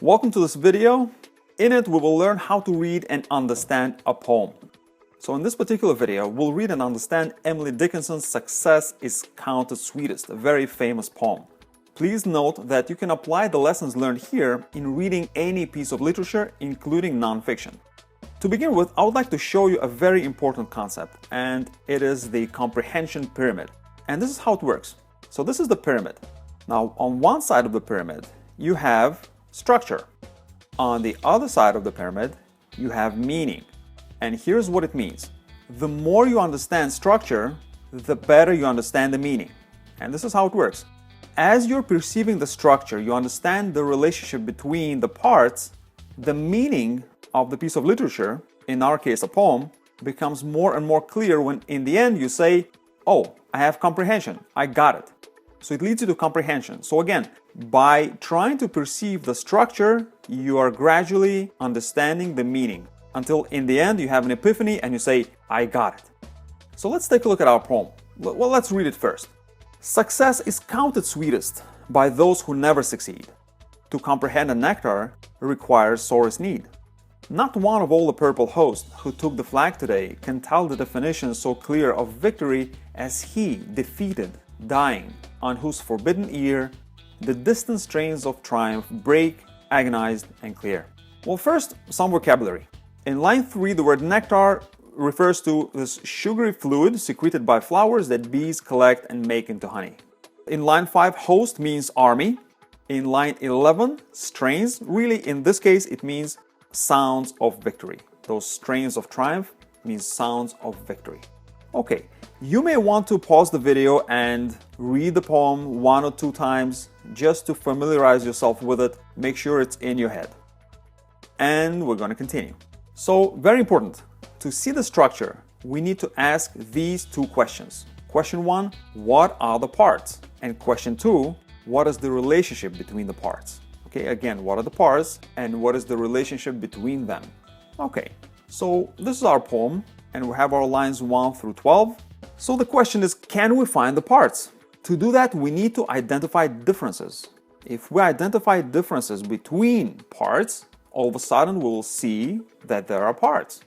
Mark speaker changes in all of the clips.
Speaker 1: Welcome to this video. In it, we will learn how to read and understand a poem. So in this particular video, we'll read and understand Emily Dickinson's Success is Counted Sweetest, a very famous poem. Please note that you can apply the lessons learned here in reading any piece of literature, including nonfiction. To begin with, I would like to show you a very important concept, and it is the Comprehension Pyramid. And this is how it works. So this is the pyramid. Now, on one side of the pyramid, you have structure. On the other side of the pyramid, you have meaning. And here's what it means. The more you understand structure, the better you understand the meaning. And this is how it works. As you're perceiving the structure, you understand the relationship between the parts, the meaning of the piece of literature, in our case a poem, becomes more and more clear when in the end you say, oh, I have comprehension, I got it. So it leads you to comprehension. So again, by trying to perceive the structure, you are gradually understanding the meaning until in the end you have an epiphany and you say, I got it. So let's take a look at our poem. Well, let's read it first. Success is counted sweetest by those who never succeed. To comprehend a nectar requires sorest need. Not one of all the purple host who took the flag today can tell the definition so clear of victory as he defeated, dying, on whose forbidden ear the distant strains of triumph break, agonized and clear. Well, first, some vocabulary. In line 3, the word nectar refers to this sugary fluid secreted by flowers that bees collect and make into honey. In line 5, host means army. In line 11, strains, really in this case it means sounds of victory. Those strains of triumph means sounds of victory. Okay, you may want to pause the video and read the poem 1 or 2 times just to familiarize yourself with it. Make sure it's in your head. And we're going to continue. So, very important. To see the structure, we need to ask these 2 questions. Question 1, what are the parts? And question 2, what is the relationship between the parts? Okay, again, what are the parts and what is the relationship between them? Okay, so this is our poem and we have our lines 1 through 12. So the question is, can we find the parts? To do that, we need to identify differences. If we identify differences between parts, all of a sudden we will see that there are parts.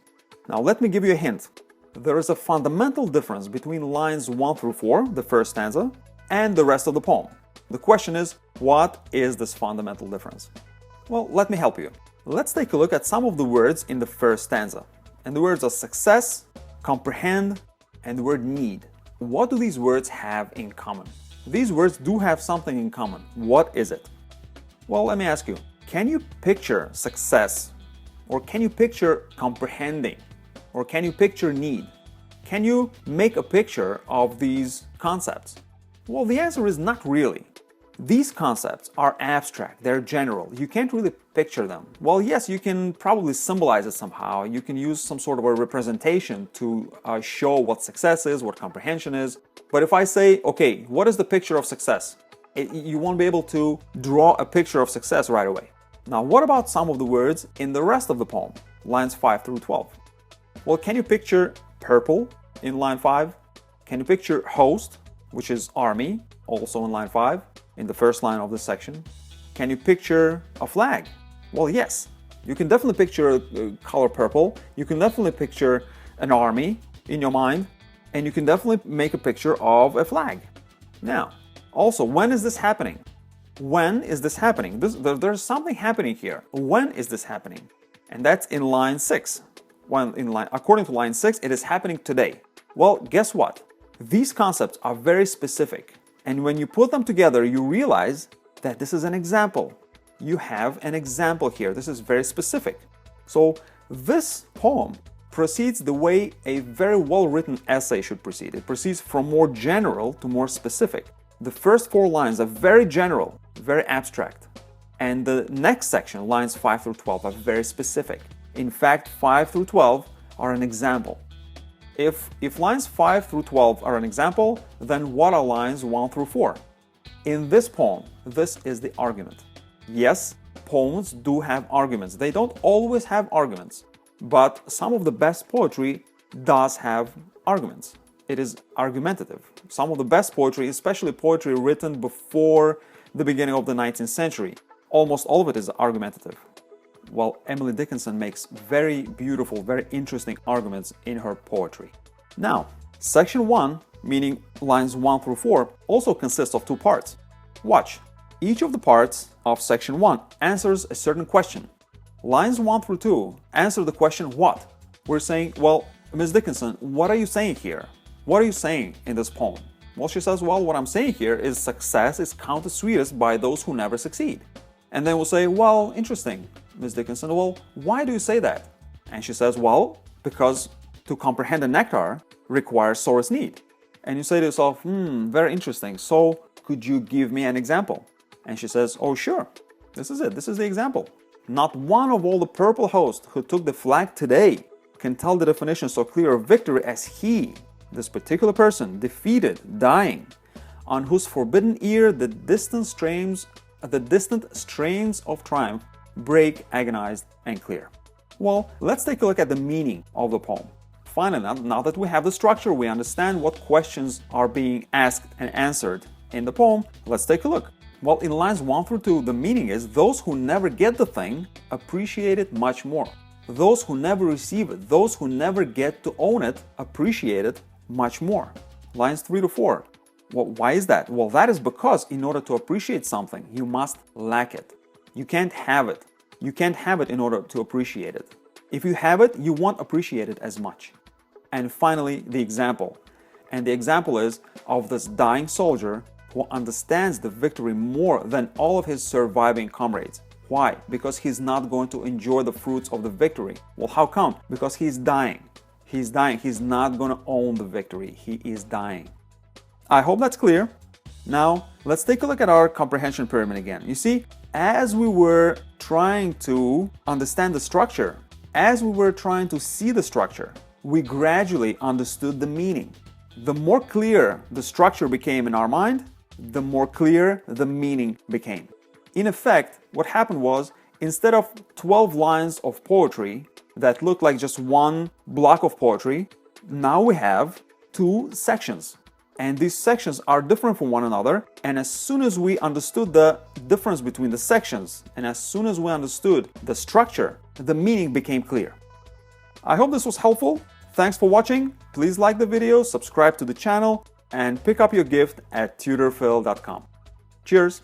Speaker 1: Now let me give you a hint. There is a fundamental difference between lines 1 through 4, the first stanza, and the rest of the poem. The question is, what is this fundamental difference? Well, let me help you. Let's take a look at some of the words in the first stanza. And the words are success, comprehend, and the word need. What do these words have in common? These words do have something in common. What is it? Well, let me ask you, can you picture success? Or can you picture comprehending? Or can you picture need? Can you make a picture of these concepts? Well, the answer is not really. These concepts are abstract, they're general. You can't really picture them. Well, yes, you can probably symbolize it somehow. You can use some sort of a representation to show what success is, what comprehension is. But if I say, okay, what is the picture of success? You won't be able to draw a picture of success right away. Now, what about some of the words in the rest of the poem, lines 5 through 12? Well, can you picture purple in line 5? Can you picture host, which is army, also in line 5, in the first line of this section? Can you picture a flag? Well, yes. You can definitely picture color purple. You can definitely picture an army in your mind, and you can definitely make a picture of a flag. Now, also, when is this happening? When is this happening? There's something happening here. When is this happening? And that's in line 6. According to line 6, it is happening today. Well, guess what? These concepts are very specific. And when you put them together, you realize that this is an example. You have an example here. This is very specific. So this poem proceeds the way a very well-written essay should proceed. It proceeds from more general to more specific. The first 4 lines are very general, very abstract. And the next section, lines 5 through 12, are very specific. In fact, 5 through 12 are an example. If lines 5 through 12 are an example, then what are lines 1 through 4? In this poem, this is the argument. Yes, poems do have arguments. They don't always have arguments, but some of the best poetry does have arguments. It is argumentative. Some of the best poetry, especially poetry written before the beginning of the 19th century, almost all of it is argumentative. While Emily Dickinson makes very beautiful, very interesting arguments in her poetry. Now, section 1, meaning lines 1 through 4, also consists of 2 parts. Watch. Each of the parts of section 1 answers a certain question. Lines 1 through 2 answer the question what? We're saying, well, Ms. Dickinson, what are you saying here? What are you saying in this poem? Well, she says, well, what I'm saying here is success is counted sweetest by those who never succeed. And then we'll say, well, interesting, Ms. Dickinson, well, why do you say that? And she says, well, because to comprehend the nectar requires sorest need. And you say to yourself, very interesting. So could you give me an example? And she says, oh, sure. This is it. This is the example. Not one of all the purple host who took the flag today can tell the definition so clear of victory as he, this particular person, defeated, dying, on whose forbidden ear the distant strains of triumph break agonized and clear. Well, let's take a look at the meaning of the poem. Finally, now that we have the structure, we understand what questions are being asked and answered in the poem, let's take a look. Well, in lines 1 through 2, the meaning is those who never get the thing appreciate it much more. Those who never receive it, those who never get to own it, appreciate it much more. Lines 3 to 4. Well, why is that? Well, that is because in order to appreciate something, you must lack it. You can't have it. You can't have it in order to appreciate it. If you have it, you won't appreciate it as much. And finally, the example. And the example is of this dying soldier who understands the victory more than all of his surviving comrades. Why? Because he's not going to enjoy the fruits of the victory. Well, how come? Because he's dying. He's dying. He's not going to own the victory. He is dying. I hope that's clear. Now, let's take a look at our comprehension pyramid again. You see, as we were trying to understand the structure, as we were trying to see the structure, we gradually understood the meaning. The more clear the structure became in our mind, the more clear the meaning became. In effect, what happened was, instead of 12 lines of poetry that look like just one block of poetry, now we have 2 sections. And these sections are different from one another. And as soon as we understood the difference between the sections, and as soon as we understood the structure, the meaning became clear. I hope this was helpful. Thanks for watching. Please like the video, subscribe to the channel, and pick up your gift at tutorphil.com. Cheers!